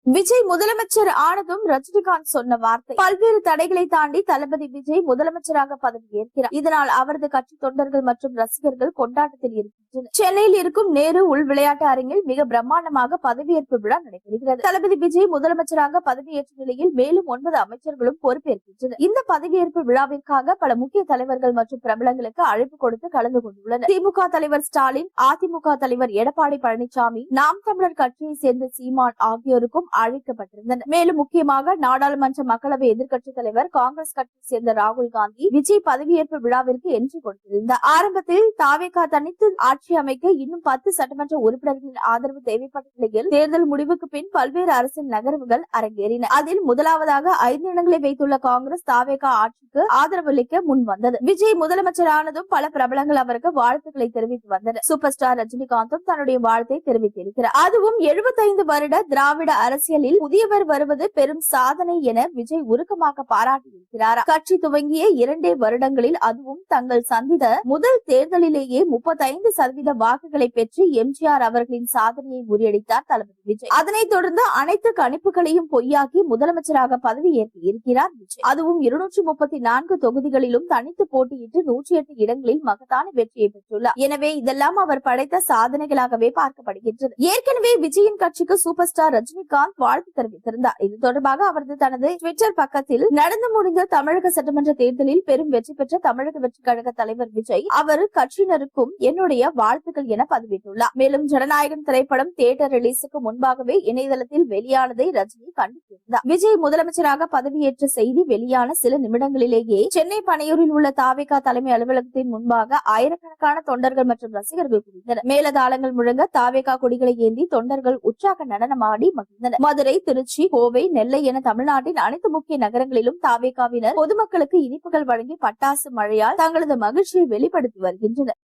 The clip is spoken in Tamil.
விஜய் முதலமைச்சர் ஆனதும் ரஜினிகாந்த் சொன்ன வார்த்தை. பல்வேறு தடைகளை தாண்டி தளபதி விஜய் முதலமைச்சராக பதவியேற்கிறார். இதனால் அவரது கட்சி தொண்டர்கள் மற்றும் ரசிகர்கள் கொண்டாட்டத்தில் இருக்கின்றனர். சென்னையில் இருக்கும் நேரு உள் விளையாட்டு அரங்கில் மிக பிரம்மாண்டமாக பதவியேற்பு விழா நடைபெறுகிறது. தளபதி விஜய் முதலமைச்சராக பதவியேற்ற நிலையில் மேலும் 9 அமைச்சர்களும் பொறுப்பேற்கின்றனர். இந்த பதவியேற்பு விழாவிற்காக பல முக்கிய தலைவர்கள் மற்றும் பிரபலங்களுக்கு அழைப்பு கொடுத்து கலந்து கொண்டுள்ளனர். திமுக தலைவர் ஸ்டாலின், அதிமுக தலைவர் எடப்பாடி பழனிசாமி, நாம் தமிழர் கட்சியை சேர்ந்த சீமான் ஆகியோருக்கும் அழைக்கப்பட்டிருந்தனர். மேலும் முக்கியமாக நாடாளுமன்ற மக்களவை எதிர்க்கட்சித் தலைவர் காங்கிரஸ் கட்சியை சேர்ந்த ராகுல் காந்தி விஜய் பதவியேற்பு விழாவிற்கு என்ட்ரி கொடுத்திருந்தார். ஆரம்பத்தில் தாவேகா தனித்து ஆட்சி அமைக்க இன்னும் 10 சட்டமன்ற உறுப்பினர்களின் ஆதரவு தேவைப்பட்ட நிலையில் தேர்தல் முடிவுக்கு பின் பல்வேறு அரசியல் நகர்வுகள் அரங்கேறின. அதில் முதலாவதாக 5 இடங்களை வைத்துள்ள காங்கிரஸ் தாவேகா ஆட்சிக்கு ஆதரவளிக்க முன் வந்தது. விஜய் முதலமைச்சரானதும் பல பிரபலங்கள் அவருக்கு வாழ்த்துக்களை தெரிவித்து வந்தனர். சூப்பர் ஸ்டார் ரஜினிகாந்தும் தன்னுடைய வாழ்த்தை தெரிவித்திருக்கிறார். அதுவும் 75 வருட திராவிட அரசியலில் புதியவர் வருவது பெரும் சாதனை என விஜய் உருக்கமாக பாராட்டியிருக்கிறார். கட்சி துவங்கிய 2 வருடங்களில் அதுவும் தங்கள் சந்தித்த முதல் தேர்தலிலேயே 35% வாக்குகளை பெற்று எம்ஜிஆர் அவர்களின் சாதனையை முறியடித்தார் தளபதி விஜய். அதனைத் தொடர்ந்து அனைத்து கணிப்புகளையும் பொய்யாக்கி முதலமைச்சராக பதவியேற்க இருக்கிறார் விஜய். அதுவும் 234 தொகுதிகளிலும் தனித்து போட்டியிட்டு 108 இடங்களில் மகத்தான வெற்றியை பெற்றுள்ளார். எனவே இதெல்லாம் அவர் படைத்த சாதனைகளாகவே பார்க்கப்படுகின்றது. ஏற்கனவே விஜயின் கட்சிக்கு சூப்பர் ஸ்டார் ரஜினிகாந்த் வாழ்த்து தெரிவித்திருந்தார். இது தொடர்பாக அவரது தனது ட்விட்டர் பக்கத்தில் நடந்து முடிந்த தமிழக சட்டமன்ற தேர்தலில் பெரும் வெற்றி பெற்ற தமிழக வெற்றி கழக தலைவர் விஜய் அவர் கட்சியினருக்கும் என்னுடைய வாழ்த்துக்கள் என பதிவிட்டுள்ளார். மேலும் ஜனநாயகன் திரைப்படம் தியேட்டர் ரிலீஸுக்கு முன்பாகவே இணையதளத்தில் வெளியானதை ரஜினி கண்டித்திருந்தார். விஜய் முதலமைச்சராக பதவியேற்ற செய்தி வெளியான சில நிமிடங்களிலேயே சென்னை பனையூரில் உள்ள தாவேகா தலைமை அலுவலகத்தின் முன்பாக ஆயிரக்கணக்கான தொண்டர்கள் மற்றும் ரசிகர்கள் குவிந்தனர். மேலதாளங்கள் முழங்க தாவேகா கொடிகளை ஏந்தி தொண்டர்கள் உற்சாக நடனமாடி மகிழ்ந்தனர். மதுரை, திருச்சி, கோவை, நெல்லை என தமிழ்நாட்டின் அனைத்து முக்கிய நகரங்களிலும் தாவேகாவினர் பொதுமக்களுக்கு இனிப்புகள் வழங்கி பட்டாசு மழையால் தங்களது மகிழ்ச்சியை வெளிப்படுத்தி வருகின்றனர்.